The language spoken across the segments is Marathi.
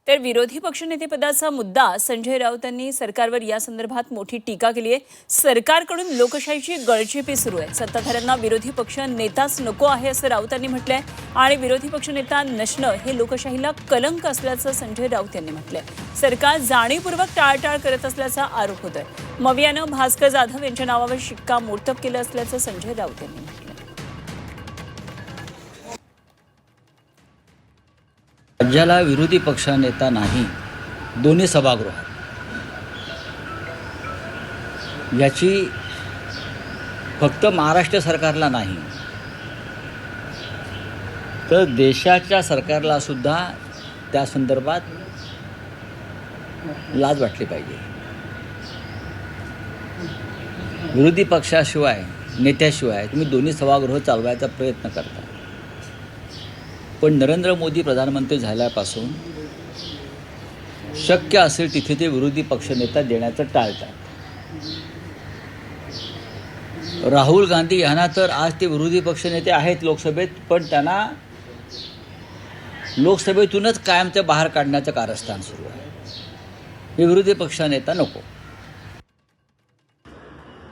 तर विरोधी पक्षनेतेपदाचा मुद्दा संजय राऊतांनी सरकारवर या संदर्भात मोठी टीका केली आहे। सरकारकडून लोकशाहीची गळचेपी सुरू आहे। सत्ताधाऱ्यांना विरोधी पक्ष नेताच नको आहे असं राऊतांनी म्हटलंय आणि विरोधी पक्षनेता नसणं हे लोकशाहीला कलंक असल्याचं संजय राऊत यांनी म्हटलंय। सरकार जाणीवपूर्वक टाळाटाळ करत असल्याचा आरोप होतोय। मवियानं भास्कर जाधव यांच्या नावावर शिक्कामोर्तब केलं असल्याचं संजय राऊत यांनी म्हटलं। राज्याला विरोधी पक्षनेता नाही, दोन्ही सभागृहात, याची फक्त महाराष्ट्र सरकारला नाही तर देशाच्या सरकारला सुद्धा त्या संदर्भात लाज वाटली पाहिजे। विरोधी पक्षाशिवाय नेत्याशिवाय तुम्ही दोन्ही सभागृह चालवायचा प्रयत्न करता, पण नरेंद्र मोदी प्रधानमंत्री झाल्यापासून शक्य असेल तिथे ते विरोधी पक्षनेता देण्याचं टाळतात। राहुल गांधी यांना तर आज ते विरोधी पक्षनेते आहेत लोकसभेत, पण त्यांना लोकसभेतूनच कायमच्या बाहेर काढण्याचं कारस्थान सुरू आहे। हे विरोधी पक्षनेता नको।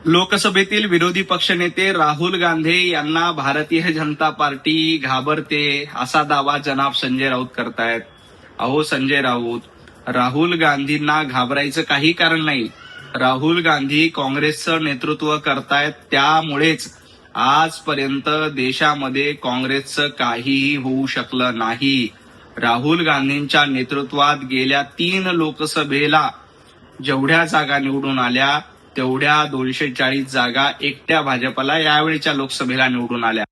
लोकसभेतील विरोधी पक्षनेते राहुल गांधी यांना भारतीय जनता पार्टी घाबरते असा दावा जनाब संजय राऊत करतायत। अहो संजय राऊत, राहुल गांधींना घाबरायचं काही कारण नाही। राहुल गांधी काँग्रेसचं नेतृत्व करतायत, त्यामुळेच आजपर्यंत देशामध्ये काँग्रेसचं काहीही होऊ शकलं नाही। राहुल गांधींच्या नेतृत्वात गेल्या 3 लोकसभेला जेवढ्या जागा निवडून आल्या तेवढ्या 240 जागा एकट्या भाजपला यावेळीच्या लोकसभेला निवडून आल्या।